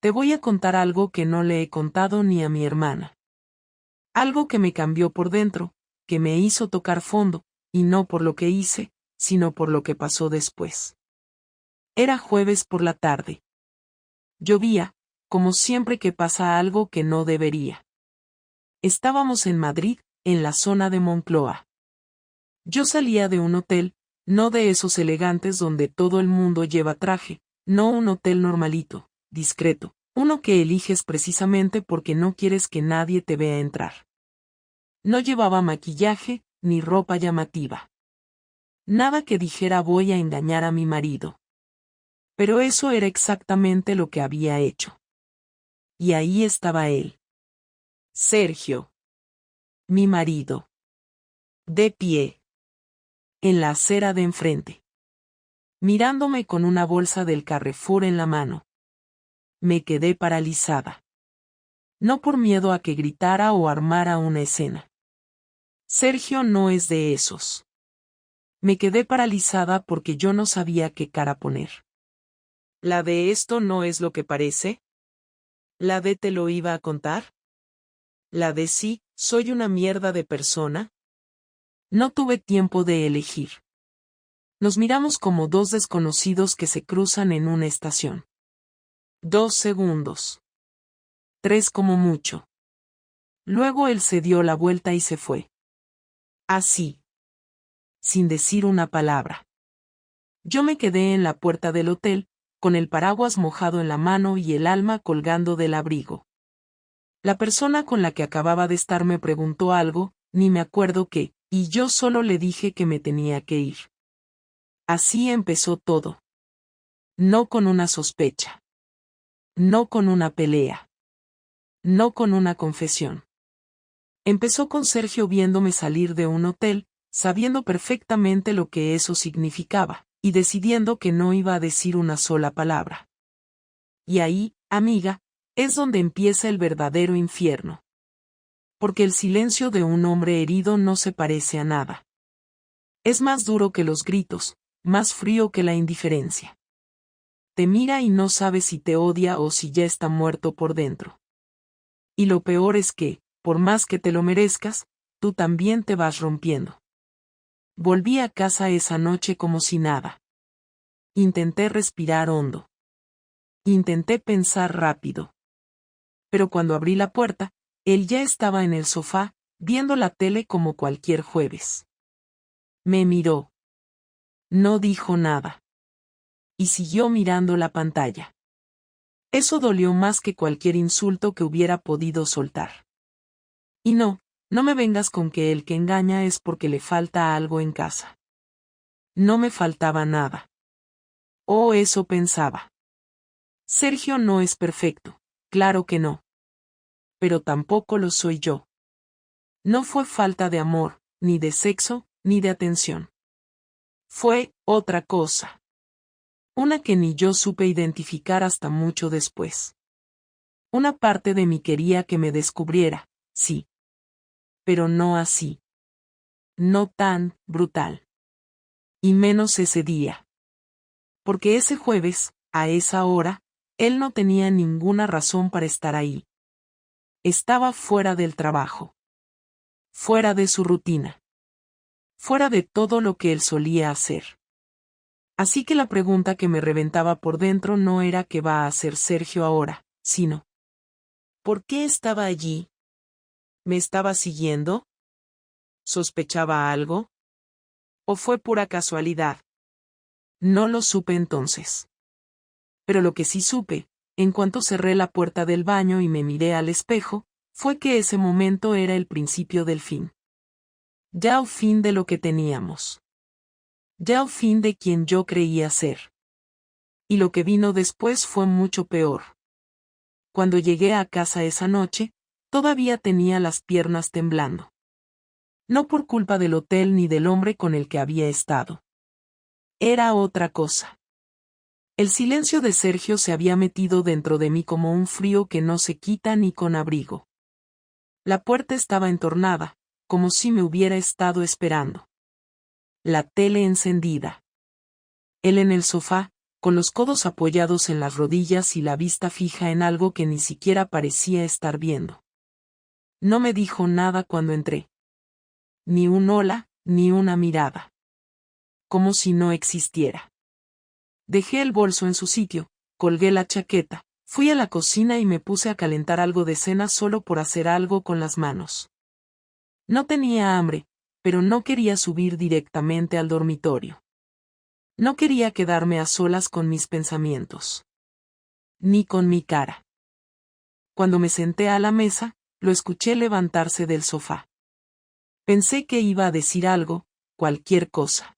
Te voy a contar algo que no le he contado ni a mi hermana. Algo que me cambió por dentro, que me hizo tocar fondo, y no por lo que hice, sino por lo que pasó después. Era jueves por la tarde. Llovía, como siempre que pasa algo que no debería. Estábamos en Madrid, en la zona de Moncloa. Yo salía de un hotel, no de esos elegantes donde todo el mundo lleva traje, no un hotel normalito, discreto, uno que eliges precisamente porque no quieres que nadie te vea entrar. No llevaba maquillaje, ni ropa llamativa. Nada que dijera voy a engañar a mi marido. Pero eso era exactamente lo que había hecho. Y ahí estaba él. Sergio. Mi marido. De pie. En la acera de enfrente. Mirándome con una bolsa del Carrefour en la mano. Me quedé paralizada. No por miedo a que gritara o armara una escena. Sergio no es de esos. Me quedé paralizada porque yo no sabía qué cara poner. ¿La de esto no es lo que parece? ¿La de te lo iba a contar? ¿La de sí, soy una mierda de persona? No tuve tiempo de elegir. Nos miramos como dos desconocidos que se cruzan en una estación. 2 segundos. 3 como mucho. Luego él se dio la vuelta y se fue. Así. Sin decir una palabra. Yo me quedé en la puerta del hotel, con el paraguas mojado en la mano y el alma colgando del abrigo. La persona con la que acababa de estar me preguntó algo, ni me acuerdo qué, y yo solo le dije que me tenía que ir. Así empezó todo. No con una sospecha. No con una pelea. No con una confesión. Empezó con Sergio viéndome salir de un hotel, sabiendo perfectamente lo que eso significaba, y decidiendo que no iba a decir una sola palabra. Y ahí, amiga, es donde empieza el verdadero infierno. Porque el silencio de un hombre herido no se parece a nada. Es más duro que los gritos, más frío que la indiferencia. Te mira y no sabe si te odia o si ya está muerto por dentro. Y lo peor es que, por más que te lo merezcas, tú también te vas rompiendo. Volví a casa esa noche como si nada. Intenté respirar hondo. Intenté pensar rápido. Pero cuando abrí la puerta, él ya estaba en el sofá, viendo la tele como cualquier jueves. Me miró. No dijo nada. Y siguió mirando la pantalla. Eso dolió más que cualquier insulto que hubiera podido soltar. Y no me vengas con que el que engaña es porque le falta algo en casa. No me faltaba nada. Oh, eso pensaba. Sergio no es perfecto, claro que no. Pero tampoco lo soy yo. No fue falta de amor, ni de sexo, ni de atención. Fue otra cosa. Una que ni yo supe identificar hasta mucho después. Una parte de mí quería que me descubriera, sí. Pero no así. No tan brutal. Y menos ese día. Porque ese jueves, a esa hora, él no tenía ninguna razón para estar ahí. Estaba fuera del trabajo. Fuera de su rutina. Fuera de todo lo que él solía hacer. Así que la pregunta que me reventaba por dentro no era qué va a hacer Sergio ahora, sino ¿por qué estaba allí? ¿Me estaba siguiendo? ¿Sospechaba algo? ¿O fue pura casualidad? No lo supe entonces. Pero lo que sí supe, en cuanto cerré la puerta del baño y me miré al espejo, fue que ese momento era el principio del fin. Ya al fin de lo que teníamos. Ya al fin de quien yo creía ser. Y lo que vino después fue mucho peor. Cuando llegué a casa esa noche, todavía tenía las piernas temblando. No por culpa del hotel ni del hombre con el que había estado. Era otra cosa. El silencio de Sergio se había metido dentro de mí como un frío que no se quita ni con abrigo. La puerta estaba entornada, como si me hubiera estado esperando. La tele encendida. Él en el sofá, con los codos apoyados en las rodillas y la vista fija en algo que ni siquiera parecía estar viendo. No me dijo nada cuando entré. Ni un hola, ni una mirada. Como si no existiera. Dejé el bolso en su sitio, colgué la chaqueta, fui a la cocina y me puse a calentar algo de cena solo por hacer algo con las manos. No tenía hambre, pero no quería subir directamente al dormitorio. No quería quedarme a solas con mis pensamientos. Ni con mi cara. Cuando me senté a la mesa, lo escuché levantarse del sofá. Pensé que iba a decir algo, cualquier cosa.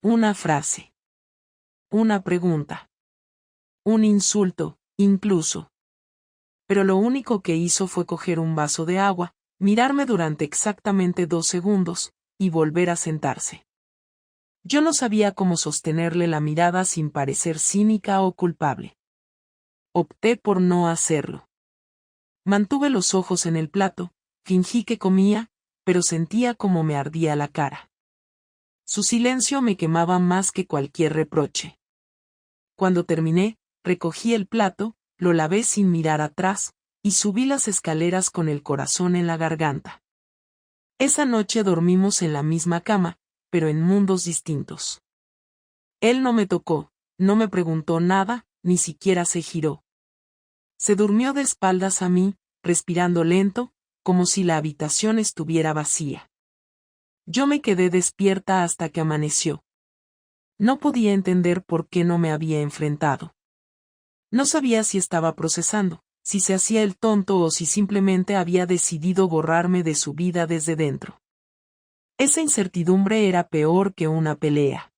Una frase. Una pregunta. Un insulto, incluso. Pero lo único que hizo fue coger un vaso de agua, mirarme durante exactamente 2 segundos, y volver a sentarse. Yo no sabía cómo sostenerle la mirada sin parecer cínica o culpable. Opté por no hacerlo. Mantuve los ojos en el plato, fingí que comía, pero sentía como me ardía la cara. Su silencio me quemaba más que cualquier reproche. Cuando terminé, recogí el plato, lo lavé sin mirar atrás, y subí las escaleras con el corazón en la garganta. Esa noche dormimos en la misma cama, pero en mundos distintos. Él no me tocó, no me preguntó nada, ni siquiera se giró. Se durmió de espaldas a mí, respirando lento, como si la habitación estuviera vacía. Yo me quedé despierta hasta que amaneció. No podía entender por qué no me había enfrentado. No sabía si estaba procesando, si se hacía el tonto o si simplemente había decidido borrarme de su vida desde dentro. Esa incertidumbre era peor que una pelea.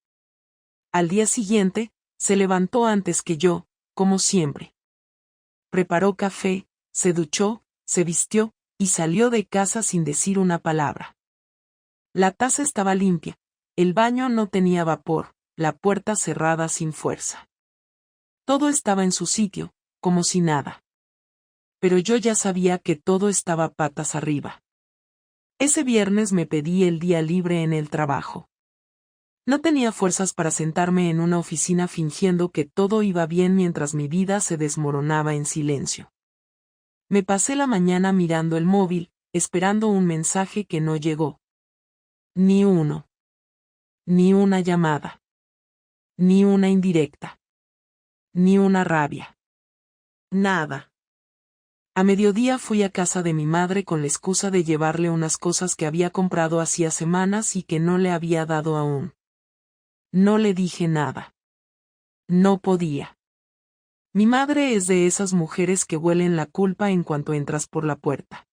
Al día siguiente, se levantó antes que yo, como siempre. Preparó café, se duchó, se vistió, y salió de casa sin decir una palabra. La taza estaba limpia, el baño no tenía vapor, la puerta cerrada sin fuerza. Todo estaba en su sitio, como si nada. Pero yo ya sabía que todo estaba patas arriba. Ese viernes me pedí el día libre en el trabajo. No tenía fuerzas para sentarme en una oficina fingiendo que todo iba bien mientras mi vida se desmoronaba en silencio. Me pasé la mañana mirando el móvil, esperando un mensaje que no llegó. Ni uno. Ni una llamada. Ni una indirecta. Ni una rabia. Nada. A mediodía fui a casa de mi madre con la excusa de llevarle unas cosas que había comprado hacía semanas y que no le había dado aún. No le dije nada. No podía. Mi madre es de esas mujeres que huelen la culpa en cuanto entras por la puerta.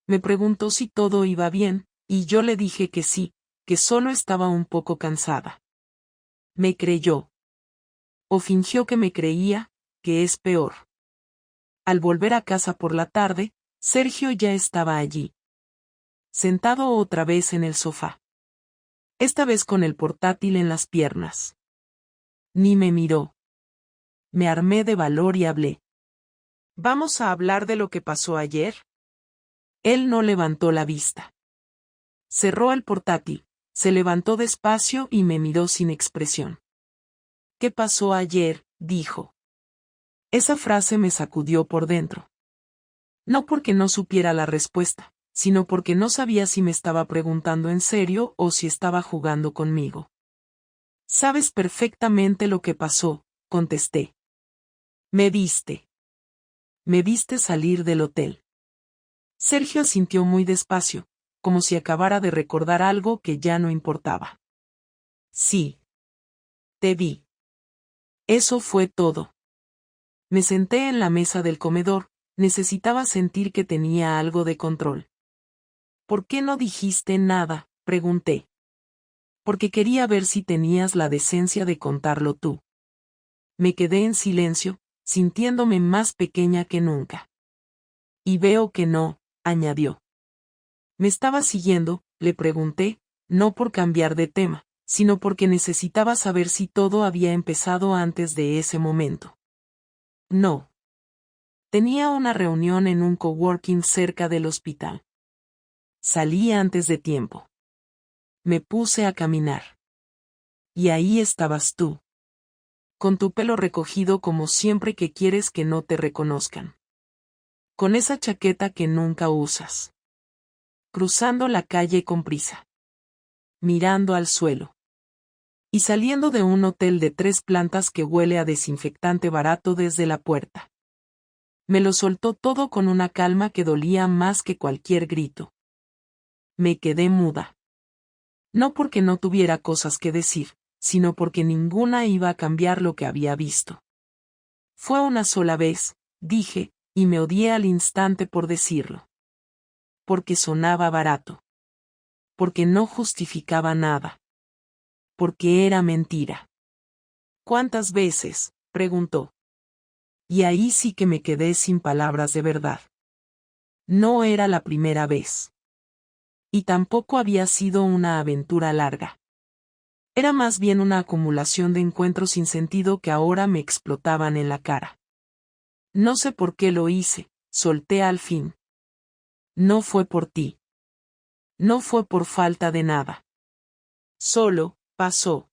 Me preguntó si todo iba bien, y yo le dije que sí, que solo estaba un poco cansada. Me creyó. O fingió que me creía, que es peor. Al volver a casa por la tarde, Sergio ya estaba allí. Sentado otra vez en el sofá. Esta vez con el portátil en las piernas. Ni me miró. Me armé de valor y hablé. ¿Vamos a hablar de lo que pasó ayer? Él no levantó la vista. Cerró el portátil, se levantó despacio y me miró sin expresión. ¿Qué pasó ayer?, dijo. Esa frase me sacudió por dentro. No porque no supiera la respuesta, sino porque no sabía si me estaba preguntando en serio o si estaba jugando conmigo. Sabes perfectamente lo que pasó, contesté. Me viste. Me viste salir del hotel. Sergio asintió muy despacio, como si acabara de recordar algo que ya no importaba. Sí. Te vi. Eso fue todo. Me senté en la mesa del comedor, necesitaba sentir que tenía algo de control. ¿Por qué no dijiste nada?, pregunté. Porque quería ver si tenías la decencia de contarlo tú. Me quedé en silencio, sintiéndome más pequeña que nunca. Y veo que no, añadió. ¿Me estaba siguiendo?, le pregunté, no por cambiar de tema, sino porque necesitaba saber si todo había empezado antes de ese momento. No. Tenía una reunión en un coworking cerca del hospital. Salí antes de tiempo. Me puse a caminar. Y ahí estabas tú. Con tu pelo recogido como siempre que quieres que no te reconozcan. Con esa chaqueta que nunca usas. Cruzando la calle con prisa. Mirando al suelo. Y saliendo de un hotel de 3 plantas que huele a desinfectante barato desde la puerta. Me lo soltó todo con una calma que dolía más que cualquier grito. Me quedé muda. No porque no tuviera cosas que decir, sino porque ninguna iba a cambiar lo que había visto. Fue una sola vez, dije, y me odié al instante por decirlo. Porque sonaba barato. Porque no justificaba nada. Porque era mentira. ¿Cuántas veces?, preguntó. Y ahí sí que me quedé sin palabras de verdad. No era la primera vez. Y tampoco había sido una aventura larga. Era más bien una acumulación de encuentros sin sentido que ahora me explotaban en la cara. No sé por qué lo hice, solté al fin. No fue por ti. No fue por falta de nada. Solo, pasó.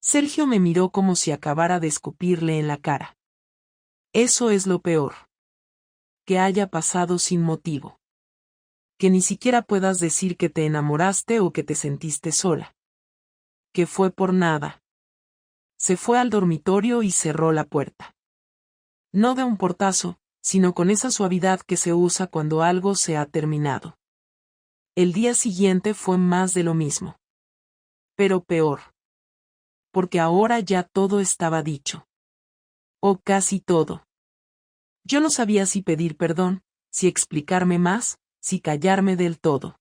Sergio me miró como si acabara de escupirle en la cara. Eso es lo peor. Que haya pasado sin motivo. Que ni siquiera puedas decir que te enamoraste o que te sentiste sola. Que fue por nada. Se fue al dormitorio y cerró la puerta. No de un portazo, sino con esa suavidad que se usa cuando algo se ha terminado. El día siguiente fue más de lo mismo. Pero peor. Porque ahora ya todo estaba dicho. O casi todo. Yo no sabía si pedir perdón, si explicarme más, si callarme del todo.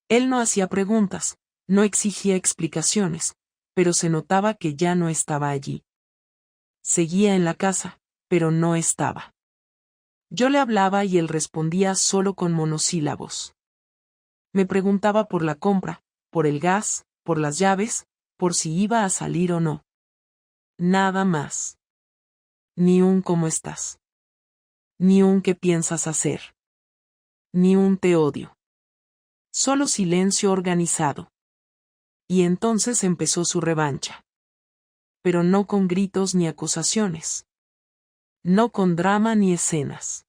Él no hacía preguntas, no exigía explicaciones, pero se notaba que ya no estaba allí. Seguía en la casa, pero no estaba. Yo le hablaba y él respondía solo con monosílabos. Me preguntaba por la compra, por el gas, por las llaves, por si iba a salir o no. Nada más. Ni un ¿cómo estás? Ni un ¿qué piensas hacer? Ni un te odio. Solo silencio organizado. Y entonces empezó su revancha. Pero no con gritos ni acusaciones. No con drama ni escenas.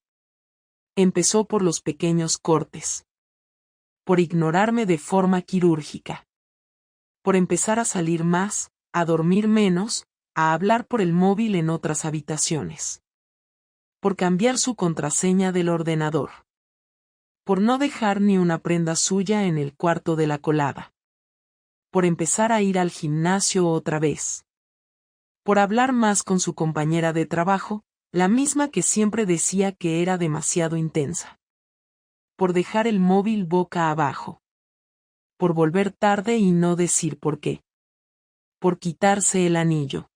Empezó por los pequeños cortes. Por ignorarme de forma quirúrgica. Por empezar a salir más, a dormir menos, a hablar por el móvil en otras habitaciones. Por cambiar su contraseña del ordenador. Por no dejar ni una prenda suya en el cuarto de la colada. Por empezar a ir al gimnasio otra vez. Por hablar más con su compañera de trabajo, la misma que siempre decía que era demasiado intensa. Por dejar el móvil boca abajo. Por volver tarde y no decir por qué. Por quitarse el anillo.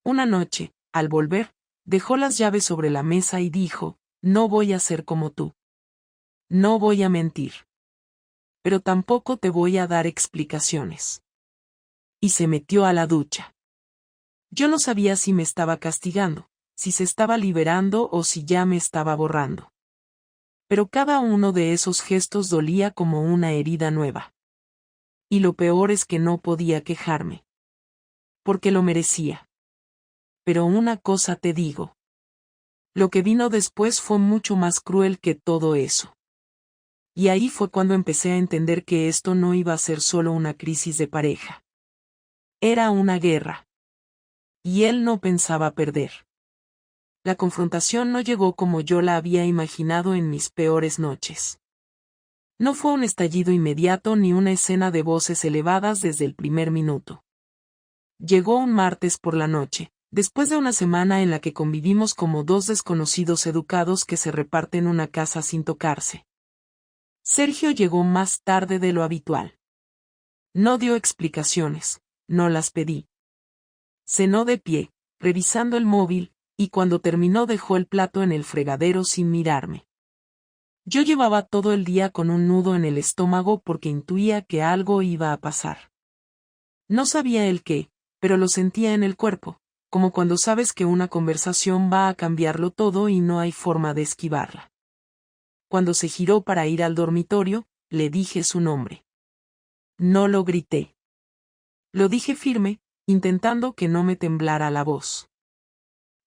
Una noche, al volver, dejó las llaves sobre la mesa y dijo, no voy a ser como tú. No voy a mentir. Pero tampoco te voy a dar explicaciones. Y se metió a la ducha. Yo no sabía si me estaba castigando, si se estaba liberando o si ya me estaba borrando. Pero cada uno de esos gestos dolía como una herida nueva. Y lo peor es que no podía quejarme. Porque lo merecía. Pero una cosa te digo. Lo que vino después fue mucho más cruel que todo eso. Y ahí fue cuando empecé a entender que esto no iba a ser solo una crisis de pareja. Era una guerra. Y él no pensaba perder. La confrontación no llegó como yo la había imaginado en mis peores noches. No fue un estallido inmediato ni una escena de voces elevadas desde el primer minuto. Llegó un martes por la noche, después de una semana en la que convivimos como dos desconocidos educados que se reparten una casa sin tocarse. Sergio llegó más tarde de lo habitual. No dio explicaciones, no las pedí. Cenó de pie, revisando el móvil, y cuando terminó dejó el plato en el fregadero sin mirarme. Yo llevaba todo el día con un nudo en el estómago porque intuía que algo iba a pasar. No sabía el qué, pero lo sentía en el cuerpo, como cuando sabes que una conversación va a cambiarlo todo y no hay forma de esquivarla. Cuando se giró para ir al dormitorio, le dije su nombre. No lo grité. Lo dije firme, intentando que no me temblara la voz.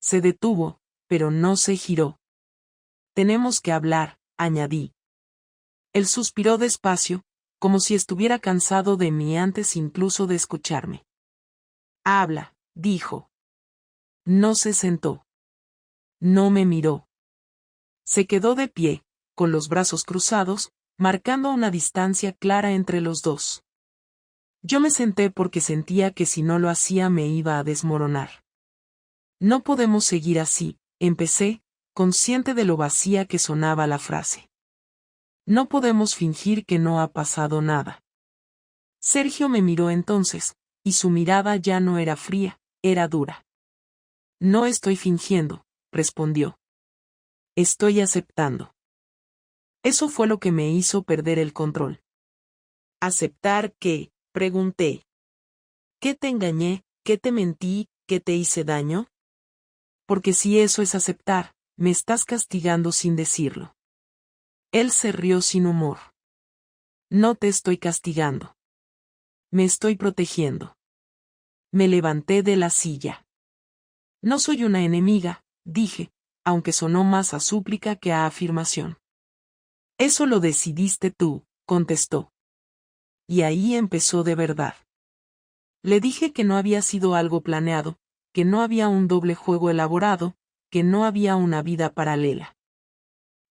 Se detuvo, pero no se giró. Tenemos que hablar, añadí. Él suspiró despacio, como si estuviera cansado de mí antes incluso de escucharme. Habla, dijo. No se sentó. No me miró. Se quedó de pie, con los brazos cruzados, marcando una distancia clara entre los dos. Yo me senté porque sentía que si no lo hacía me iba a desmoronar. No podemos seguir así, empecé, consciente de lo vacía que sonaba la frase. No podemos fingir que no ha pasado nada. Sergio me miró entonces, y su mirada ya no era fría, era dura. No estoy fingiendo, respondió. Estoy aceptando. Eso fue lo que me hizo perder el control. ¿Aceptar qué? Pregunté. ¿Qué te engañé? ¿Qué te mentí? ¿Qué te hice daño? Porque si eso es aceptar, me estás castigando sin decirlo. Él se rió sin humor. No te estoy castigando. Me estoy protegiendo. Me levanté de la silla. No soy una enemiga, dije, aunque sonó más a súplica que a afirmación. Eso lo decidiste tú, contestó. Y ahí empezó de verdad. Le dije que no había sido algo planeado, que no había un doble juego elaborado, que no había una vida paralela.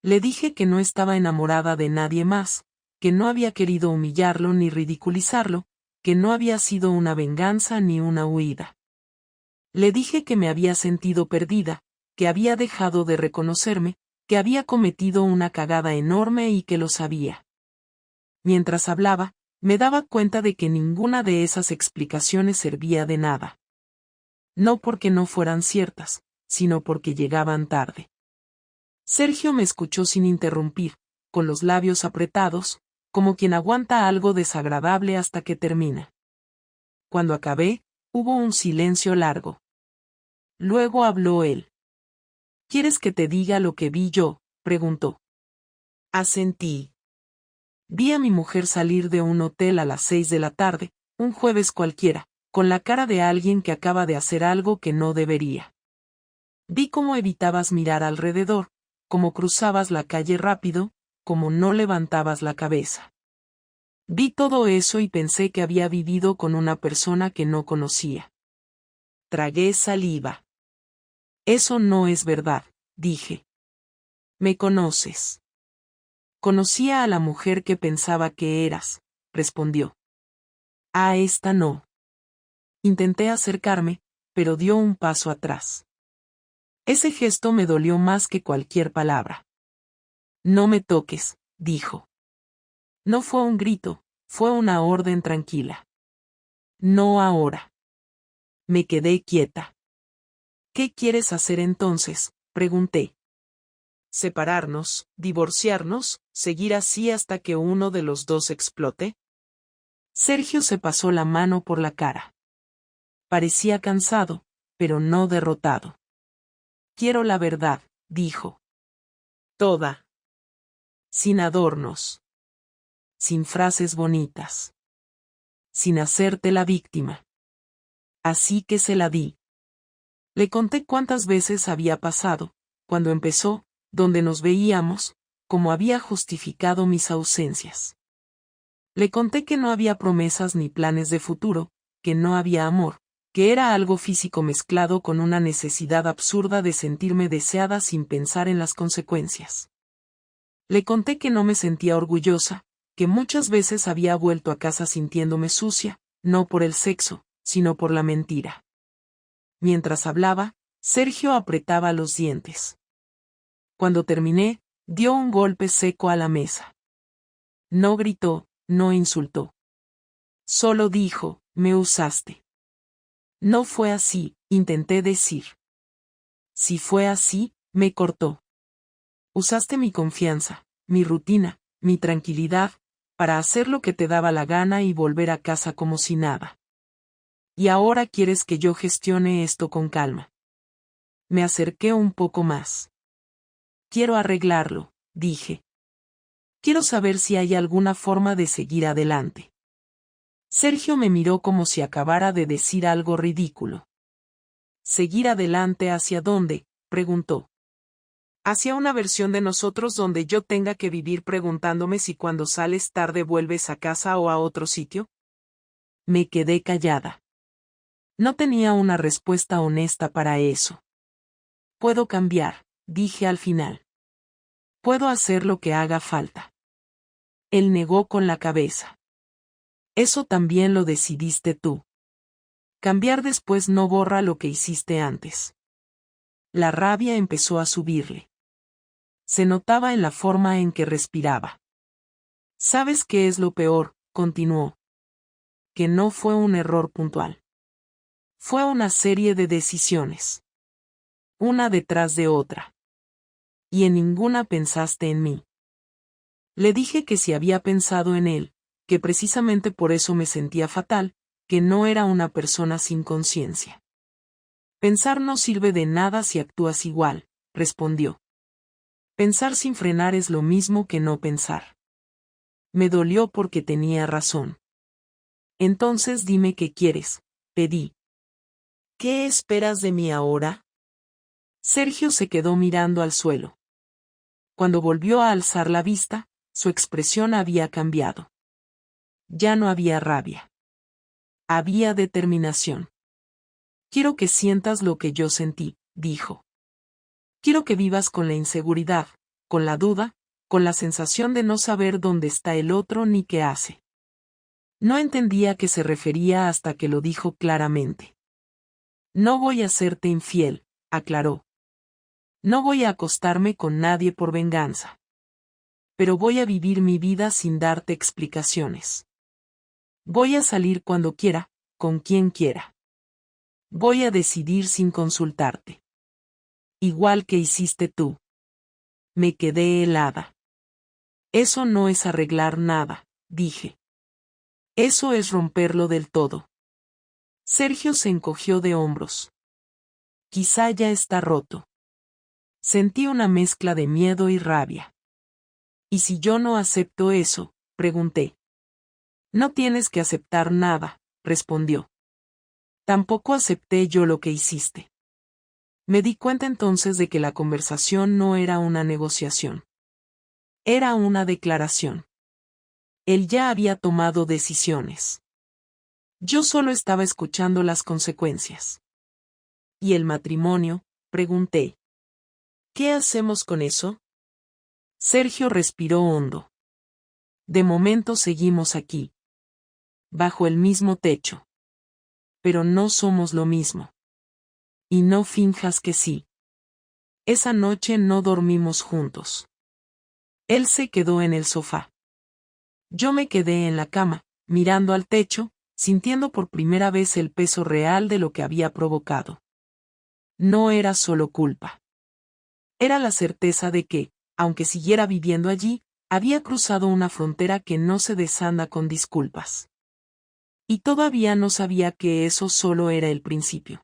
Le dije que no estaba enamorada de nadie más, que no había querido humillarlo ni ridiculizarlo, que no había sido una venganza ni una huida. Le dije que me había sentido perdida, que había dejado de reconocerme, que había cometido una cagada enorme y que lo sabía. Mientras hablaba, me daba cuenta de que ninguna de esas explicaciones servía de nada. No porque no fueran ciertas, sino porque llegaban tarde. Sergio me escuchó sin interrumpir, con los labios apretados, como quien aguanta algo desagradable hasta que termina. Cuando acabé, hubo un silencio largo. Luego habló él. ¿Quieres que te diga lo que vi yo?, preguntó. Asentí. Vi a mi mujer salir de un hotel a las 6 de la tarde, un jueves cualquiera, con la cara de alguien que acaba de hacer algo que no debería. Vi cómo evitabas mirar alrededor, cómo cruzabas la calle rápido, cómo no levantabas la cabeza. Vi todo eso y pensé que había vivido con una persona que no conocía. Tragué saliva. Eso no es verdad, dije. Me conoces. Conocía a la mujer que pensaba que eras, respondió. A esta no. Intenté acercarme, pero dio un paso atrás. Ese gesto me dolió más que cualquier palabra. No me toques, dijo. No fue un grito, fue una orden tranquila. No ahora. Me quedé quieta. ¿Qué quieres hacer entonces?, pregunté. ¿Separarnos, divorciarnos, seguir así hasta que uno de los dos explote? Sergio se pasó la mano por la cara. Parecía cansado, pero no derrotado. Quiero la verdad, dijo. Toda. Sin adornos. Sin frases bonitas. Sin hacerte la víctima. Así que se la di. Le conté cuántas veces había pasado, cuando empezó, donde nos veíamos, cómo había justificado mis ausencias. Le conté que no había promesas ni planes de futuro, que no había amor, que era algo físico mezclado con una necesidad absurda de sentirme deseada sin pensar en las consecuencias. Le conté que no me sentía orgullosa, que muchas veces había vuelto a casa sintiéndome sucia, no por el sexo, sino por la mentira. Mientras hablaba, Sergio apretaba los dientes. Cuando terminé, dio un golpe seco a la mesa. No gritó, no insultó. Solo dijo, me usaste. No fue así, intenté decir. Si fue así, me cortó. Usaste mi confianza, mi rutina, mi tranquilidad, para hacer lo que te daba la gana y volver a casa como si nada. Y ahora quieres que yo gestione esto con calma. Me acerqué un poco más. Quiero arreglarlo, dije. Quiero saber si hay alguna forma de seguir adelante. Sergio me miró como si acabara de decir algo ridículo. ¿Seguir adelante hacia dónde?, preguntó. ¿Hacia una versión de nosotros donde yo tenga que vivir preguntándome si cuando sales tarde vuelves a casa o a otro sitio? Me quedé callada. No tenía una respuesta honesta para eso. Puedo cambiar, dije al final. Puedo hacer lo que haga falta. Él negó con la cabeza. Eso también lo decidiste tú. Cambiar después no borra lo que hiciste antes. La rabia empezó a subirle. Se notaba en la forma en que respiraba. ¿Sabes qué es lo peor?, continuó. Que no fue un error puntual. Fue una serie de decisiones. Una detrás de otra. Y en ninguna pensaste en mí. Le dije que si había pensado en él, que precisamente por eso me sentía fatal, que no era una persona sin conciencia. Pensar no sirve de nada si actúas igual, respondió. Pensar sin frenar es lo mismo que no pensar. Me dolió porque tenía razón. Entonces dime qué quieres, pedí. ¿Qué esperas de mí ahora? Sergio se quedó mirando al suelo. Cuando volvió a alzar la vista, su expresión había cambiado. Ya no había rabia. Había determinación. Quiero que sientas lo que yo sentí, dijo. Quiero que vivas con la inseguridad, con la duda, con la sensación de no saber dónde está el otro ni qué hace. No entendía a qué se refería hasta que lo dijo claramente. No voy a serte infiel, aclaró. No voy a acostarme con nadie por venganza. Pero voy a vivir mi vida sin darte explicaciones. Voy a salir cuando quiera, con quien quiera. Voy a decidir sin consultarte. Igual que hiciste tú. Me quedé helada. Eso no es arreglar nada, dije. Eso es romperlo del todo. Sergio se encogió de hombros. Quizá ya está roto. Sentí una mezcla de miedo y rabia. ¿Y si yo no acepto eso?, pregunté. No tienes que aceptar nada, respondió. Tampoco acepté yo lo que hiciste. Me di cuenta entonces de que la conversación no era una negociación. Era una declaración. Él ya había tomado decisiones. Yo solo estaba escuchando las consecuencias. ¿Y el matrimonio?, pregunté. ¿Qué hacemos con eso? Sergio respiró hondo. De momento seguimos aquí. Bajo el mismo techo. Pero no somos lo mismo. Y no finjas que sí. Esa noche no dormimos juntos. Él se quedó en el sofá. Yo me quedé en la cama, mirando al techo, sintiendo por primera vez el peso real de lo que había provocado. No era solo culpa. Era la certeza de que, aunque siguiera viviendo allí, había cruzado una frontera que no se desanda con disculpas. Y todavía no sabía que eso solo era el principio.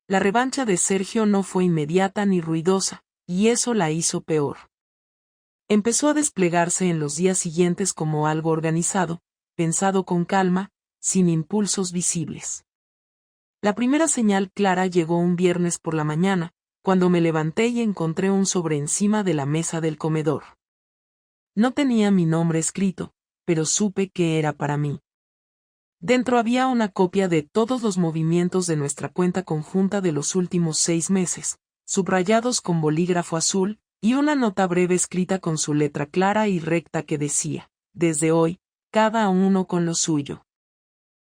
La revancha de Sergio no fue inmediata ni ruidosa, y eso la hizo peor. Empezó a desplegarse en los días siguientes como algo organizado, pensado con calma, sin impulsos visibles. La primera señal clara llegó un viernes por la mañana, cuando me levanté y encontré un sobre encima de la mesa del comedor. No tenía mi nombre escrito, pero supe que era para mí. Dentro había una copia de todos los movimientos de nuestra cuenta conjunta de los últimos 6 meses, subrayados con bolígrafo azul, y una nota breve escrita con su letra clara y recta que decía: desde hoy, cada uno con lo suyo.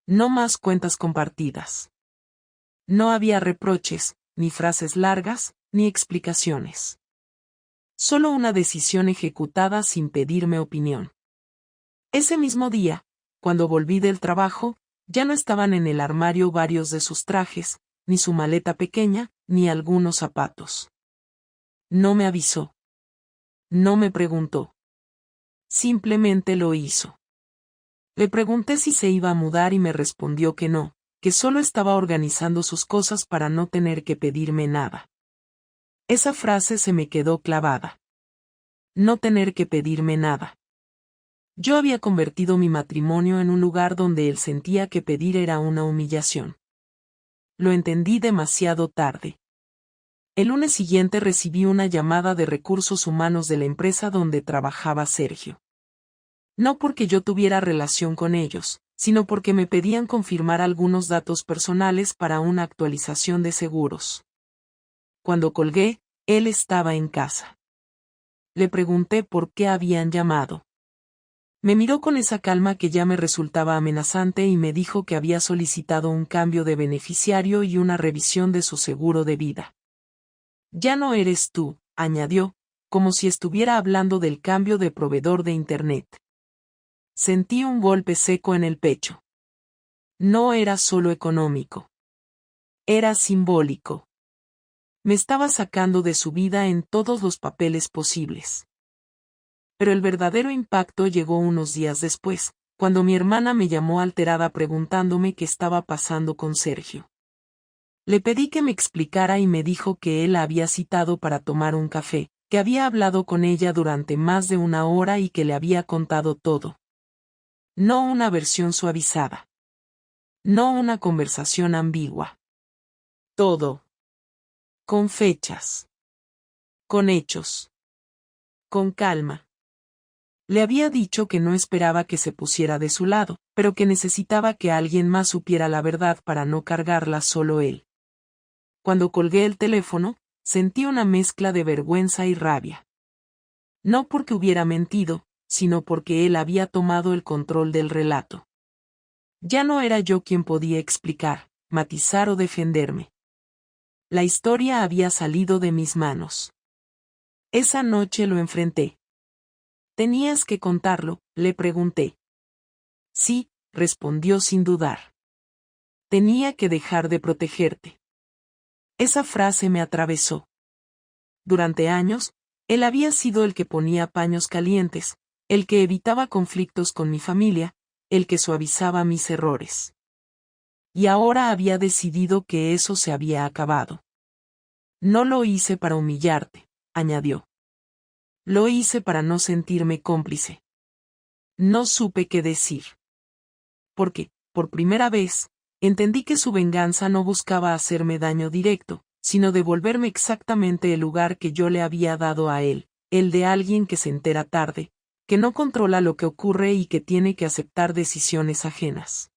No más cuentas compartidas. No había reproches, ni frases largas, ni explicaciones. Solo una decisión ejecutada sin pedirme opinión. Ese mismo día, cuando volví del trabajo, ya no estaban en el armario varios de sus trajes, ni su maleta pequeña, ni algunos zapatos. No me avisó. No me preguntó. Simplemente lo hizo. Le pregunté si se iba a mudar y me respondió que no, que solo estaba organizando sus cosas para no tener que pedirme nada. Esa frase se me quedó clavada. No tener que pedirme nada. Yo había convertido mi matrimonio en un lugar donde él sentía que pedir era una humillación. Lo entendí demasiado tarde. El lunes siguiente recibí una llamada de recursos humanos de la empresa donde trabajaba Sergio. No porque yo tuviera relación con ellos, sino porque me pedían confirmar algunos datos personales para una actualización de seguros. Cuando colgué, él estaba en casa. Le pregunté por qué habían llamado. Me miró con esa calma que ya me resultaba amenazante y me dijo que había solicitado un cambio de beneficiario y una revisión de su seguro de vida. Ya no eres tú, añadió, como si estuviera hablando del cambio de proveedor de Internet. Sentí un golpe seco en el pecho. No era solo económico. Era simbólico. Me estaba sacando de su vida en todos los papeles posibles. Pero el verdadero impacto llegó unos días después, cuando mi hermana me llamó alterada preguntándome qué estaba pasando con Sergio. Le pedí que me explicara y me dijo que él la había citado para tomar un café, que había hablado con ella durante más de una hora y que le había contado todo. No una versión suavizada. No una conversación ambigua. Todo. Con fechas. Con hechos. Con calma. Le había dicho que no esperaba que se pusiera de su lado, pero que necesitaba que alguien más supiera la verdad para no cargarla solo él. Cuando colgué el teléfono, sentí una mezcla de vergüenza y rabia. No porque hubiera mentido, sino porque él había tomado el control del relato. Ya no era yo quien podía explicar, matizar o defenderme. La historia había salido de mis manos. Esa noche lo enfrenté. ¿Tenías que contarlo?, le pregunté. Sí, respondió sin dudar. Tenía que dejar de protegerte. Esa frase me atravesó. Durante años, él había sido el que ponía paños calientes, el que evitaba conflictos con mi familia, el que suavizaba mis errores. Y ahora había decidido que eso se había acabado. No lo hice para humillarte, añadió. Lo hice para no sentirme cómplice. No supe qué decir. Porque, por primera vez, entendí que su venganza no buscaba hacerme daño directo, sino devolverme exactamente el lugar que yo le había dado a él, el de alguien que se entera tarde, que no controla lo que ocurre y que tiene que aceptar decisiones ajenas.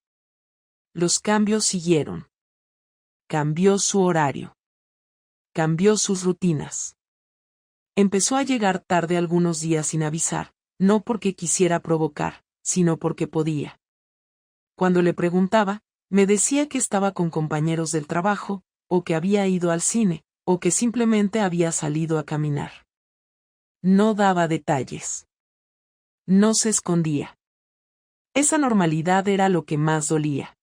Los cambios siguieron. Cambió su horario. Cambió sus rutinas. Empezó a llegar tarde algunos días sin avisar, no porque quisiera provocar, sino porque podía. Cuando le preguntaba, me decía que estaba con compañeros del trabajo, o que había ido al cine, o que simplemente había salido a caminar. No daba detalles. No se escondía. Esa normalidad era lo que más dolía.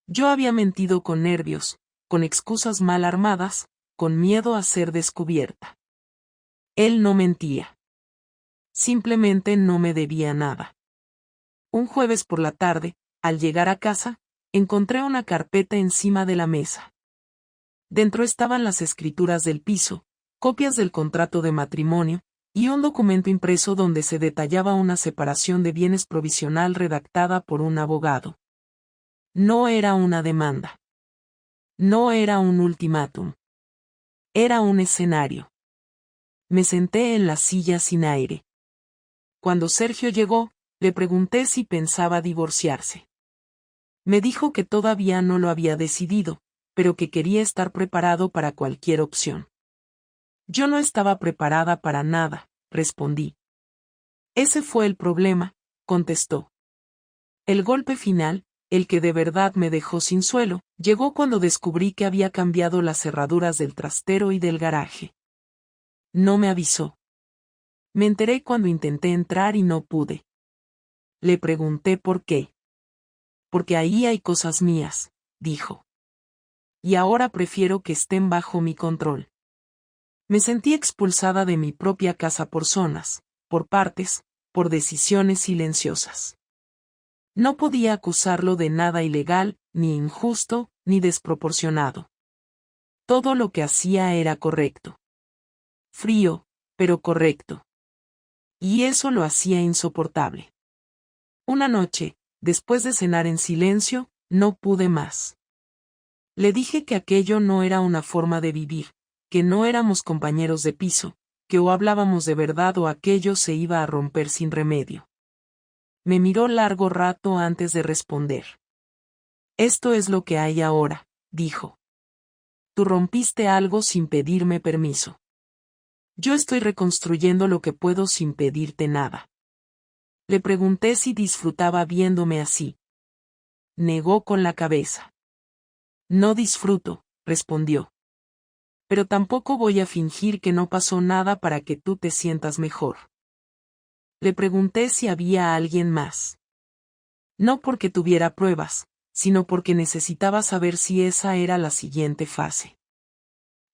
Yo había mentido con nervios, con excusas mal armadas, con miedo a ser descubierta. Él no mentía. Simplemente no me debía nada. Un jueves por la tarde, al llegar a casa, encontré una carpeta encima de la mesa. Dentro estaban las escrituras del piso, copias del contrato de matrimonio, y un documento impreso donde se detallaba una separación de bienes provisional redactada por un abogado. No era una demanda. No era un ultimátum. Era un escenario. Me senté en la silla sin aire. Cuando Sergio llegó, le pregunté si pensaba divorciarse. Me dijo que todavía no lo había decidido, pero que quería estar preparado para cualquier opción. Yo no estaba preparada para nada, respondí. Ese fue el problema, contestó. El golpe final, el que de verdad me dejó sin suelo, llegó cuando descubrí que había cambiado las cerraduras del trastero y del garaje. No me avisó. Me enteré cuando intenté entrar y no pude. Le pregunté por qué. Porque ahí hay cosas mías, dijo. Y ahora prefiero que estén bajo mi control. Me sentí expulsada de mi propia casa por zonas, por partes, por decisiones silenciosas. No podía acusarlo de nada ilegal, ni injusto, ni desproporcionado. Todo lo que hacía era correcto. Frío, pero correcto. Y eso lo hacía insoportable. Una noche, después de cenar en silencio, no pude más. Le dije que aquello no era una forma de vivir, que no éramos compañeros de piso, que o hablábamos de verdad o aquello se iba a romper sin remedio. Me miró largo rato antes de responder. Esto es lo que hay ahora, dijo. Tú rompiste algo sin pedirme permiso. Yo estoy reconstruyendo lo que puedo sin pedirte nada. Le pregunté si disfrutaba viéndome así. Negó con la cabeza. No disfruto, respondió. Pero tampoco voy a fingir que no pasó nada para que tú te sientas mejor. Le pregunté si había alguien más. No porque tuviera pruebas, sino porque necesitaba saber si esa era la siguiente fase.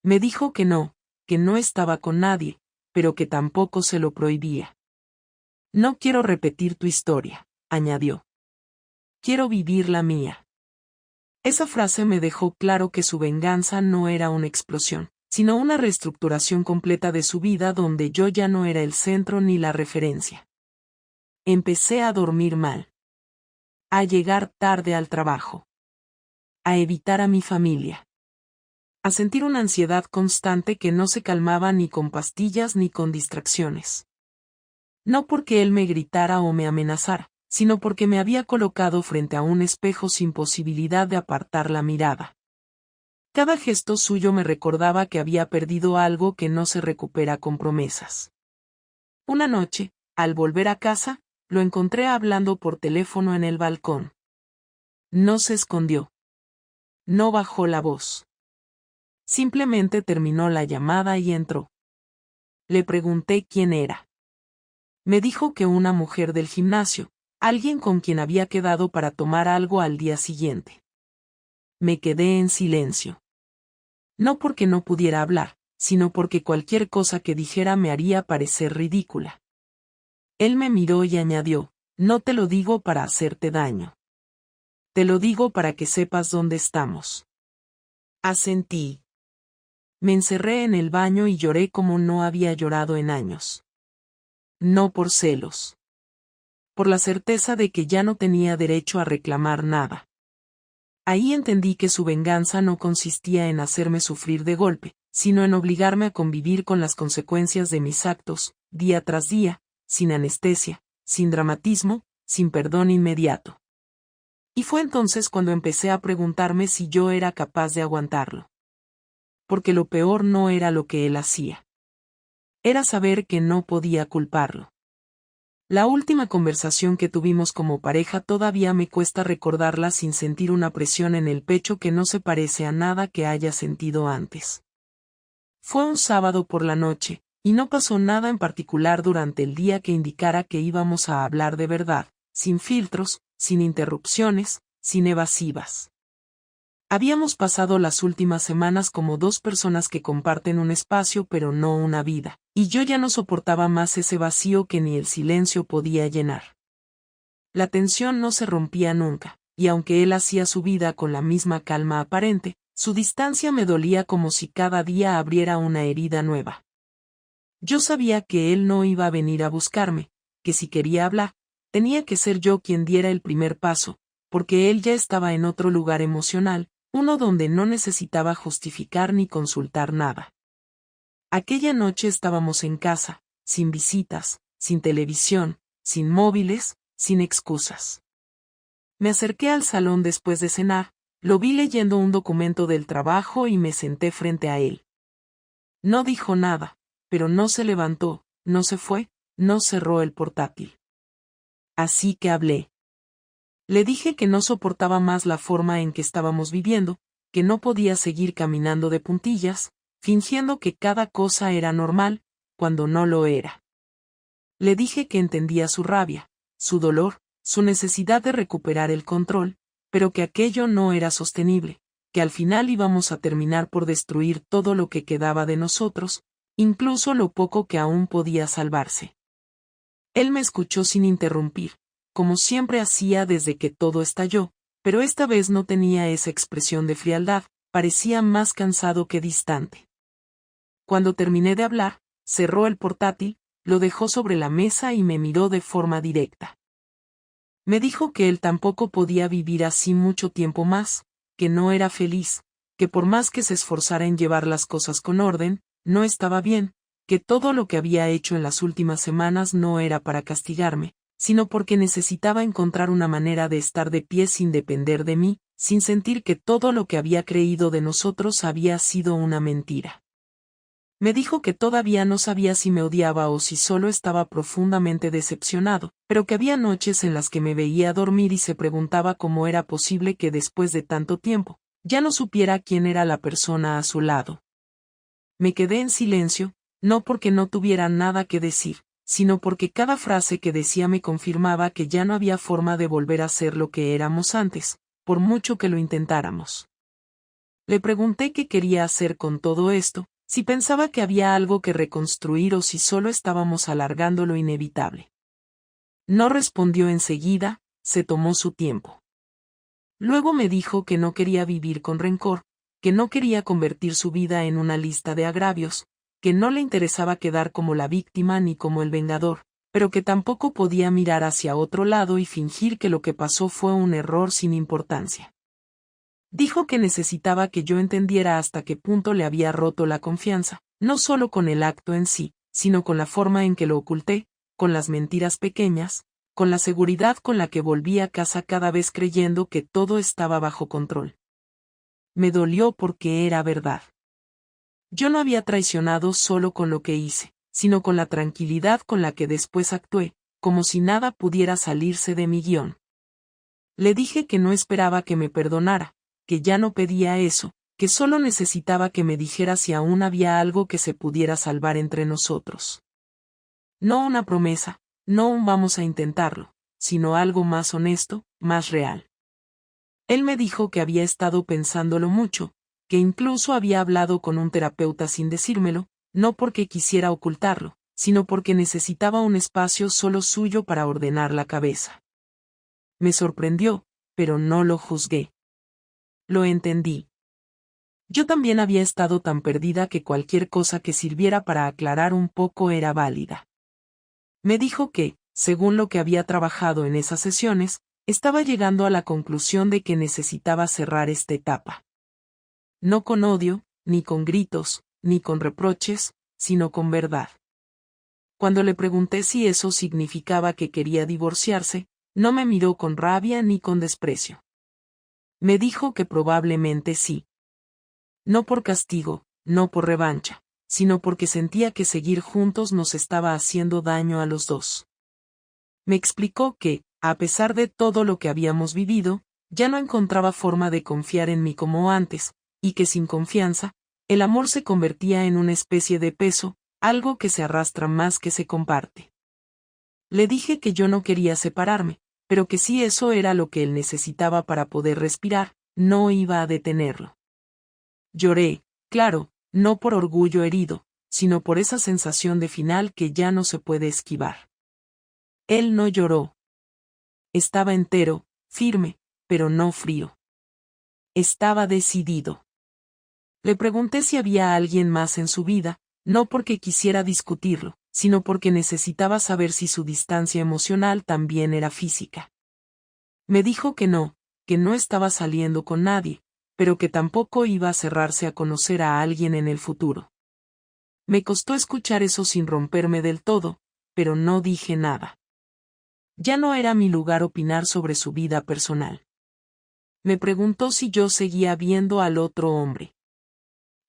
Me dijo que no estaba con nadie, pero que tampoco se lo prohibía. No quiero repetir tu historia, añadió. Quiero vivir la mía. Esa frase me dejó claro que su venganza no era una explosión, sino una reestructuración completa de su vida donde yo ya no era el centro ni la referencia. Empecé a dormir mal. A llegar tarde al trabajo. A evitar a mi familia. A sentir una ansiedad constante que no se calmaba ni con pastillas ni con distracciones. No porque él me gritara o me amenazara, sino porque me había colocado frente a un espejo sin posibilidad de apartar la mirada. Cada gesto suyo me recordaba que había perdido algo que no se recupera con promesas. Una noche, al volver a casa, lo encontré hablando por teléfono en el balcón. No se escondió. No bajó la voz. Simplemente terminó la llamada y entró. Le pregunté quién era. Me dijo que una mujer del gimnasio, alguien con quien había quedado para tomar algo al día siguiente. Me quedé en silencio. No porque no pudiera hablar, sino porque cualquier cosa que dijera me haría parecer ridícula. Él me miró y añadió, no te lo digo para hacerte daño. Te lo digo para que sepas dónde estamos. Asentí. Me encerré en el baño y lloré como no había llorado en años. No por celos. Por la certeza de que ya no tenía derecho a reclamar nada. Ahí entendí que su venganza no consistía en hacerme sufrir de golpe, sino en obligarme a convivir con las consecuencias de mis actos, día tras día, sin anestesia, sin dramatismo, sin perdón inmediato. Y fue entonces cuando empecé a preguntarme si yo era capaz de aguantarlo. Porque lo peor no era lo que él hacía. Era saber que no podía culparlo. La última conversación que tuvimos como pareja todavía me cuesta recordarla sin sentir una presión en el pecho que no se parece a nada que haya sentido antes. Fue un sábado por la noche, y no pasó nada en particular durante el día que indicara que íbamos a hablar de verdad, sin filtros, sin interrupciones, sin evasivas. Habíamos pasado las últimas semanas como dos personas que comparten un espacio pero no una vida, y yo ya no soportaba más ese vacío que ni el silencio podía llenar. La tensión no se rompía nunca, y aunque él hacía su vida con la misma calma aparente, su distancia me dolía como si cada día abriera una herida nueva. Yo sabía que él no iba a venir a buscarme, que si quería hablar, tenía que ser yo quien diera el primer paso, porque él ya estaba en otro lugar emocional, uno donde no necesitaba justificar ni consultar nada. Aquella noche estábamos en casa, sin visitas, sin televisión, sin móviles, sin excusas. Me acerqué al salón después de cenar, lo vi leyendo un documento del trabajo y me senté frente a él. No dijo nada, pero no se levantó, no se fue, no cerró el portátil. Así que hablé. Le dije que no soportaba más la forma en que estábamos viviendo, que no podía seguir caminando de puntillas, fingiendo que cada cosa era normal, cuando no lo era. Le dije que entendía su rabia, su dolor, su necesidad de recuperar el control, pero que aquello no era sostenible, que al final íbamos a terminar por destruir todo lo que quedaba de nosotros, incluso lo poco que aún podía salvarse. Él me escuchó sin interrumpir, como siempre hacía desde que todo estalló, pero esta vez no tenía esa expresión de frialdad, parecía más cansado que distante. Cuando terminé de hablar, cerró el portátil, lo dejó sobre la mesa y me miró de forma directa. Me dijo que él tampoco podía vivir así mucho tiempo más, que no era feliz, que por más que se esforzara en llevar las cosas con orden, no estaba bien, que todo lo que había hecho en las últimas semanas no era para castigarme, sino porque necesitaba encontrar una manera de estar de pie sin depender de mí, sin sentir que todo lo que había creído de nosotros había sido una mentira. Me dijo que todavía no sabía si me odiaba o si solo estaba profundamente decepcionado, pero que había noches en las que me veía dormir y se preguntaba cómo era posible que después de tanto tiempo, ya no supiera quién era la persona a su lado. Me quedé en silencio, no porque no tuviera nada que decir, sino porque cada frase que decía me confirmaba que ya no había forma de volver a ser lo que éramos antes, por mucho que lo intentáramos. Le pregunté qué quería hacer con todo esto, si pensaba que había algo que reconstruir o si solo estábamos alargando lo inevitable. No respondió enseguida, se tomó su tiempo. Luego me dijo que no quería vivir con rencor, que no quería convertir su vida en una lista de agravios, que no le interesaba quedar como la víctima ni como el vengador, pero que tampoco podía mirar hacia otro lado y fingir que lo que pasó fue un error sin importancia. Dijo que necesitaba que yo entendiera hasta qué punto le había roto la confianza, no solo con el acto en sí, sino con la forma en que lo oculté, con las mentiras pequeñas, con la seguridad con la que volví a casa cada vez creyendo que todo estaba bajo control. Me dolió porque era verdad. Yo no había traicionado solo con lo que hice, sino con la tranquilidad con la que después actué, como si nada pudiera salirse de mi guión. Le dije que no esperaba que me perdonara, que ya no pedía eso, que solo necesitaba que me dijera si aún había algo que se pudiera salvar entre nosotros. No una promesa, no un vamos a intentarlo, sino algo más honesto, más real. Él me dijo que había estado pensándolo mucho, que incluso había hablado con un terapeuta sin decírmelo, no porque quisiera ocultarlo, sino porque necesitaba un espacio solo suyo para ordenar la cabeza. Me sorprendió, pero no lo juzgué. Lo entendí. Yo también había estado tan perdida que cualquier cosa que sirviera para aclarar un poco era válida. Me dijo que, según lo que había trabajado en esas sesiones, estaba llegando a la conclusión de que necesitaba cerrar esta etapa. No con odio, ni con gritos, ni con reproches, sino con verdad. Cuando le pregunté si eso significaba que quería divorciarse, no me miró con rabia ni con desprecio. Me dijo que probablemente sí. No por castigo, no por revancha, sino porque sentía que seguir juntos nos estaba haciendo daño a los dos. Me explicó que, a pesar de todo lo que habíamos vivido, ya no encontraba forma de confiar en mí como antes, y que sin confianza, el amor se convertía en una especie de peso, algo que se arrastra más que se comparte. Le dije que yo no quería separarme, pero que si eso era lo que él necesitaba para poder respirar, no iba a detenerlo. Lloré, claro, no por orgullo herido, sino por esa sensación de final que ya no se puede esquivar. Él no lloró. Estaba entero, firme, pero no frío. Estaba decidido. Le pregunté si había alguien más en su vida, no porque quisiera discutirlo, sino porque necesitaba saber si su distancia emocional también era física. Me dijo que no estaba saliendo con nadie, pero que tampoco iba a cerrarse a conocer a alguien en el futuro. Me costó escuchar eso sin romperme del todo, pero no dije nada. Ya no era mi lugar opinar sobre su vida personal. Me preguntó si yo seguía viendo al otro hombre.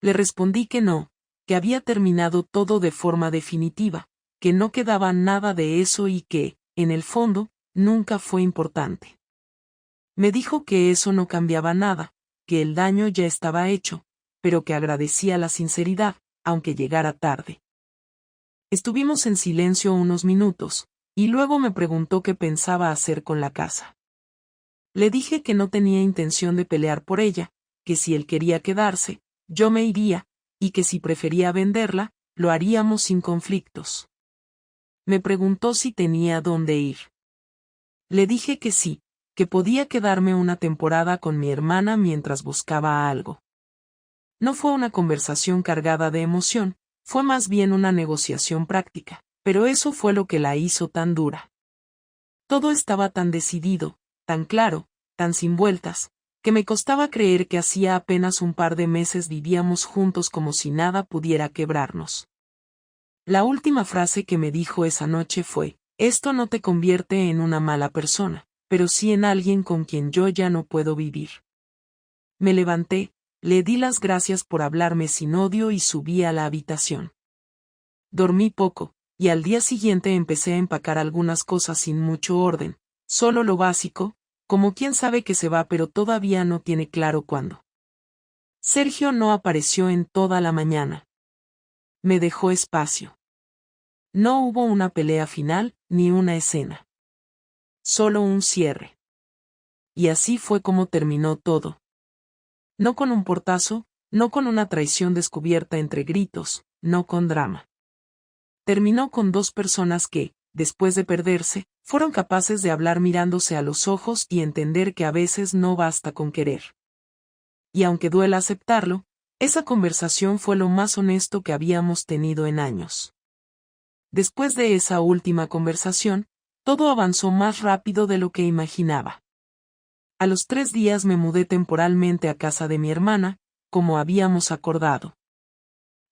Le respondí que no, que había terminado todo de forma definitiva, que no quedaba nada de eso y que, en el fondo, nunca fue importante. Me dijo que eso no cambiaba nada, que el daño ya estaba hecho, pero que agradecía la sinceridad, aunque llegara tarde. Estuvimos en silencio unos minutos, y luego me preguntó qué pensaba hacer con la casa. Le dije que no tenía intención de pelear por ella, que si él quería quedarse, yo me iría, y que si prefería venderla, lo haríamos sin conflictos. Me preguntó si tenía dónde ir. Le dije que sí, que podía quedarme una temporada con mi hermana mientras buscaba algo. No fue una conversación cargada de emoción, fue más bien una negociación práctica, pero eso fue lo que la hizo tan dura. Todo estaba tan decidido, tan claro, tan sin vueltas, que me costaba creer que hacía apenas un par de meses vivíamos juntos como si nada pudiera quebrarnos. La última frase que me dijo esa noche fue: esto no te convierte en una mala persona, pero sí en alguien con quien yo ya no puedo vivir. Me levanté, le di las gracias por hablarme sin odio y subí a la habitación. Dormí poco, y al día siguiente empecé a empacar algunas cosas sin mucho orden, solo lo básico, como quien sabe que se va pero todavía no tiene claro cuándo. Sergio no apareció en toda la mañana. Me dejó espacio. No hubo una pelea final, ni una escena. Solo un cierre. Y así fue como terminó todo. No con un portazo, no con una traición descubierta entre gritos, no con drama. Terminó con dos personas que, después de perderse, fueron capaces de hablar mirándose a los ojos y entender que a veces no basta con querer. Y aunque duela aceptarlo, esa conversación fue lo más honesto que habíamos tenido en años. Después de esa última conversación, todo avanzó más rápido de lo que imaginaba. A los 3 días me mudé temporalmente a casa de mi hermana, como habíamos acordado.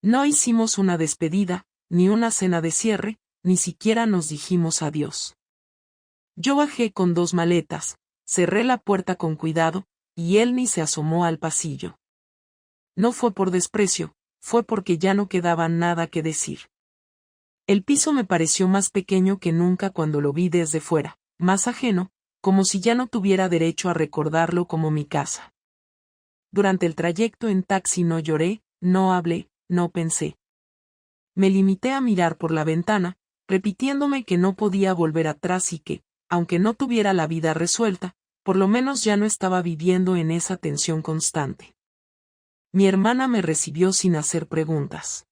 No hicimos una despedida, ni una cena de cierre, ni siquiera nos dijimos adiós. Yo bajé con 2 maletas, cerré la puerta con cuidado, y él ni se asomó al pasillo. No fue por desprecio, fue porque ya no quedaba nada que decir. El piso me pareció más pequeño que nunca cuando lo vi desde fuera, más ajeno, como si ya no tuviera derecho a recordarlo como mi casa. Durante el trayecto en taxi no lloré, no hablé, no pensé. Me limité a mirar por la ventana, repitiéndome que no podía volver atrás y que, aunque no tuviera la vida resuelta, por lo menos ya no estaba viviendo en esa tensión constante. Mi hermana me recibió sin hacer preguntas.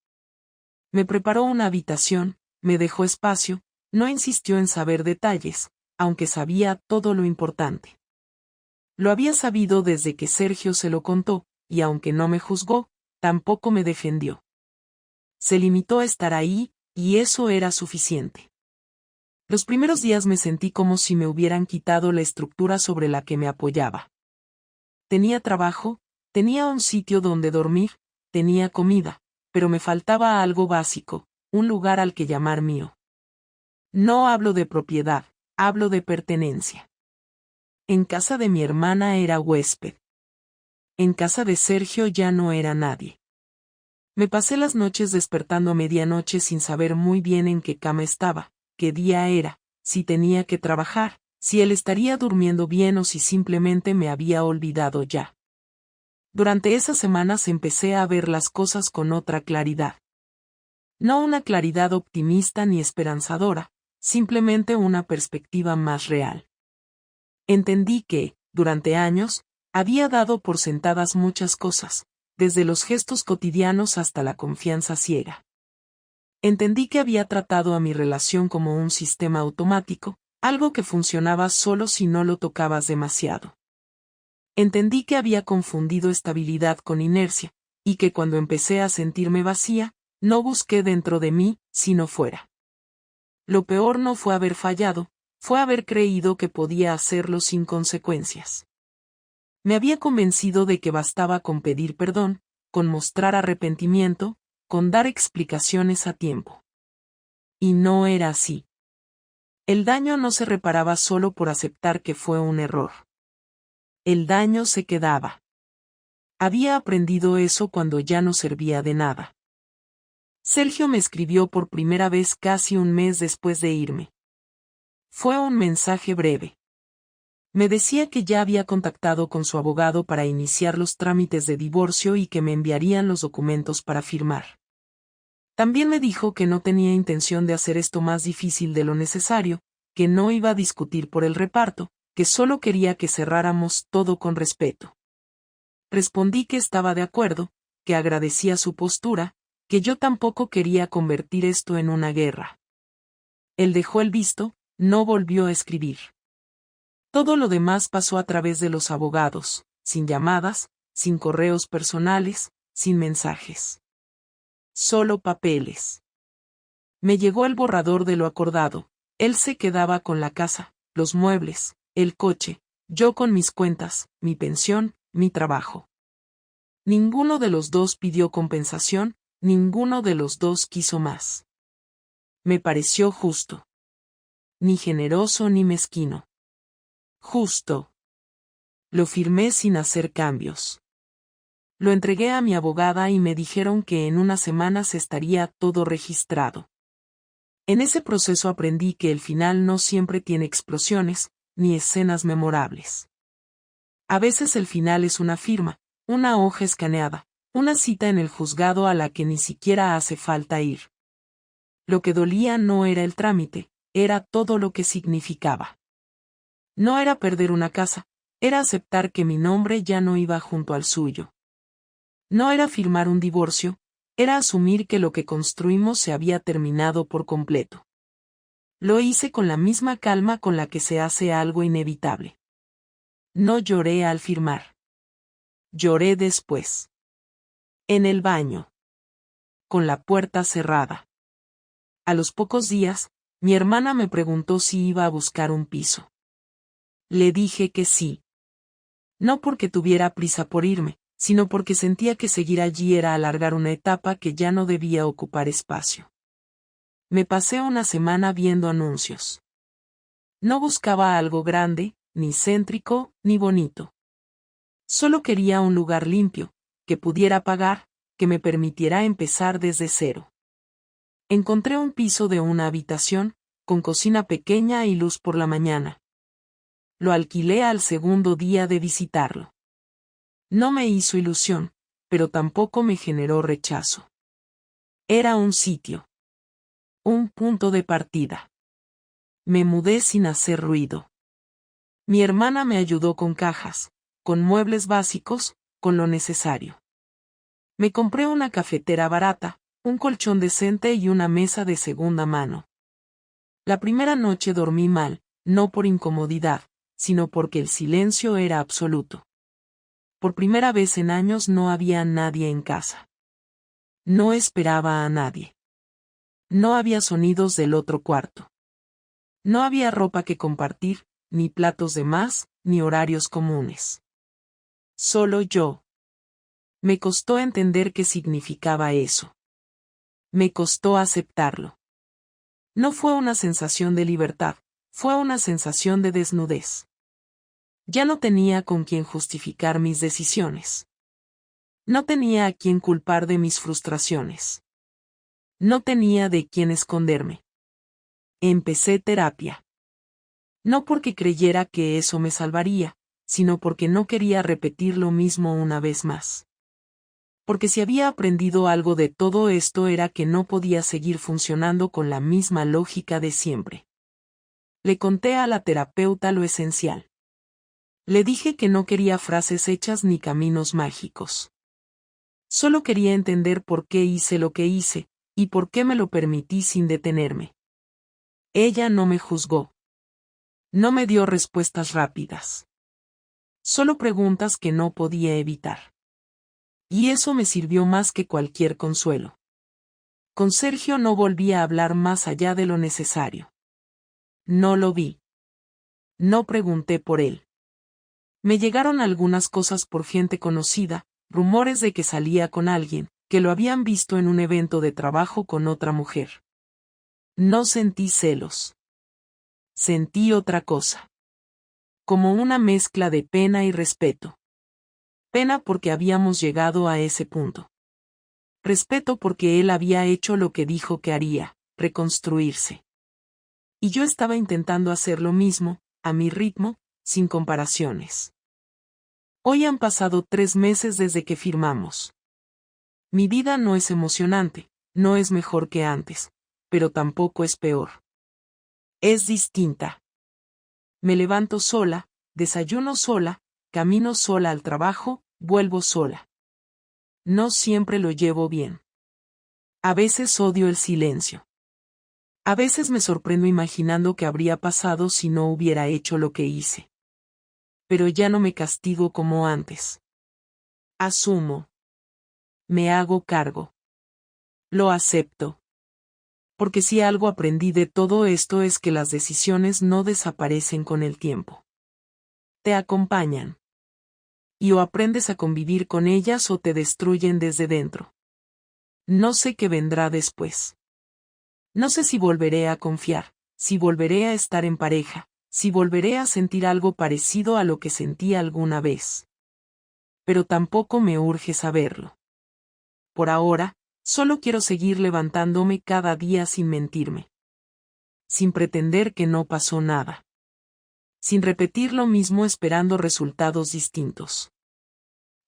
Me preparó una habitación, me dejó espacio, no insistió en saber detalles, aunque sabía todo lo importante. Lo había sabido desde que Sergio se lo contó, y aunque no me juzgó, tampoco me defendió. Se limitó a estar ahí, y eso era suficiente. Los primeros días me sentí como si me hubieran quitado la estructura sobre la que me apoyaba. Tenía trabajo, tenía un sitio donde dormir, tenía comida, pero me faltaba algo básico, un lugar al que llamar mío. No hablo de propiedad, hablo de pertenencia. En casa de mi hermana era huésped. En casa de Sergio ya no era nadie. Me pasé las noches despertando a medianoche sin saber muy bien en qué cama estaba, qué día era, si tenía que trabajar, si él estaría durmiendo bien o si simplemente me había olvidado ya. Durante esas semanas empecé a ver las cosas con otra claridad. No una claridad optimista ni esperanzadora, simplemente una perspectiva más real. Entendí que, durante años, había dado por sentadas muchas cosas, desde los gestos cotidianos hasta la confianza ciega. Entendí que había tratado a mi relación como un sistema automático, algo que funcionaba solo si no lo tocabas demasiado. Entendí que había confundido estabilidad con inercia, y que cuando empecé a sentirme vacía, no busqué dentro de mí, sino fuera. Lo peor no fue haber fallado, fue haber creído que podía hacerlo sin consecuencias. Me había convencido de que bastaba con pedir perdón, con mostrar arrepentimiento, con dar explicaciones a tiempo. Y no era así. El daño no se reparaba solo por aceptar que fue un error. El daño se quedaba. Había aprendido eso cuando ya no servía de nada. Sergio me escribió por primera vez casi un mes después de irme. Fue un mensaje breve. Me decía que ya había contactado con su abogado para iniciar los trámites de divorcio y que me enviarían los documentos para firmar. También me dijo que no tenía intención de hacer esto más difícil de lo necesario, que no iba a discutir por el reparto, que solo quería que cerráramos todo con respeto. Respondí que estaba de acuerdo, que agradecía su postura, que yo tampoco quería convertir esto en una guerra. Él dejó el visto, no volvió a escribir. Todo lo demás pasó a través de los abogados, sin llamadas, sin correos personales, sin mensajes. Solo papeles. Me llegó el borrador de lo acordado, él se quedaba con la casa, los muebles, el coche, yo con mis cuentas, mi pensión, mi trabajo. Ninguno de los dos pidió compensación, ninguno de los dos quiso más. Me pareció justo. Ni generoso ni mezquino. Justo. Lo firmé sin hacer cambios. Lo entregué a mi abogada y me dijeron que en unas semanas estaría todo registrado. En ese proceso aprendí que el final no siempre tiene explosiones, ni escenas memorables. A veces el final es una firma, una hoja escaneada, una cita en el juzgado a la que ni siquiera hace falta ir. Lo que dolía no era el trámite, era todo lo que significaba. No era perder una casa, era aceptar que mi nombre ya no iba junto al suyo. No era firmar un divorcio, era asumir que lo que construimos se había terminado por completo. Lo hice con la misma calma con la que se hace algo inevitable. No lloré al firmar. Lloré después. En el baño. Con la puerta cerrada. A los pocos días, mi hermana me preguntó si iba a buscar un piso. Le dije que sí. No porque tuviera prisa por irme, sino porque sentía que seguir allí era alargar una etapa que ya no debía ocupar espacio. Me pasé una semana viendo anuncios. No buscaba algo grande, ni céntrico, ni bonito. Solo quería un lugar limpio, que pudiera pagar, que me permitiera empezar desde cero. Encontré un piso de una habitación, con cocina pequeña y luz por la mañana. Lo alquilé al segundo día de visitarlo. No me hizo ilusión, pero tampoco me generó rechazo. Era un sitio. Un punto de partida. Me mudé sin hacer ruido. Mi hermana me ayudó con cajas, con muebles básicos, con lo necesario. Me compré una cafetera barata, un colchón decente y una mesa de segunda mano. La primera noche dormí mal, no por incomodidad, sino porque el silencio era absoluto. Por primera vez en años no había nadie en casa. No esperaba a nadie. No había sonidos del otro cuarto. No había ropa que compartir, ni platos de más, ni horarios comunes. Solo yo. Me costó entender qué significaba eso. Me costó aceptarlo. No fue una sensación de libertad, fue una sensación de desnudez. Ya no tenía con quién justificar mis decisiones. No tenía a quién culpar de mis frustraciones. No tenía de quién esconderme. Empecé terapia. No porque creyera que eso me salvaría, sino porque no quería repetir lo mismo una vez más. Porque si había aprendido algo de todo esto era que no podía seguir funcionando con la misma lógica de siempre. Le conté a la terapeuta lo esencial. Le dije que no quería frases hechas ni caminos mágicos. Solo quería entender por qué hice lo que hice, y por qué me lo permití sin detenerme. Ella no me juzgó. No me dio respuestas rápidas. Solo preguntas que no podía evitar. Y eso me sirvió más que cualquier consuelo. Con Sergio no volví a hablar más allá de lo necesario. No lo vi. No pregunté por él. Me llegaron algunas cosas por gente conocida, rumores de que salía con alguien, que lo habían visto en un evento de trabajo con otra mujer. No sentí celos. Sentí otra cosa. Como una mezcla de pena y respeto. Pena porque habíamos llegado a ese punto. Respeto porque él había hecho lo que dijo que haría, reconstruirse. Y yo estaba intentando hacer lo mismo, a mi ritmo, sin comparaciones. Hoy han pasado 3 meses desde que firmamos. Mi vida no es emocionante, no es mejor que antes, pero tampoco es peor. Es distinta. Me levanto sola, desayuno sola, camino sola al trabajo, vuelvo sola. No siempre lo llevo bien. A veces odio el silencio. A veces me sorprendo imaginando qué habría pasado si no hubiera hecho lo que hice. Pero ya no me castigo como antes. Asumo. Me hago cargo. Lo acepto. Porque si algo aprendí de todo esto es que las decisiones no desaparecen con el tiempo. Te acompañan. Y o aprendes a convivir con ellas o te destruyen desde dentro. No sé qué vendrá después. No sé si volveré a confiar, si volveré a estar en pareja, si volveré a sentir algo parecido a lo que sentí alguna vez. Pero tampoco me urge saberlo. Por ahora, solo quiero seguir levantándome cada día sin mentirme. Sin pretender que no pasó nada. Sin repetir lo mismo esperando resultados distintos.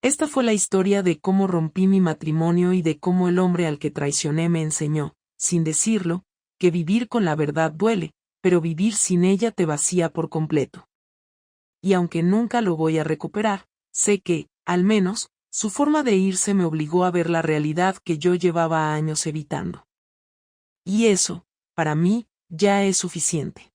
Esta fue la historia de cómo rompí mi matrimonio y de cómo el hombre al que traicioné me enseñó, sin decirlo, que vivir con la verdad duele, pero vivir sin ella te vacía por completo. Y aunque nunca lo voy a recuperar, sé que, al menos, su forma de irse me obligó a ver la realidad que yo llevaba años evitando. Y eso, para mí, ya es suficiente.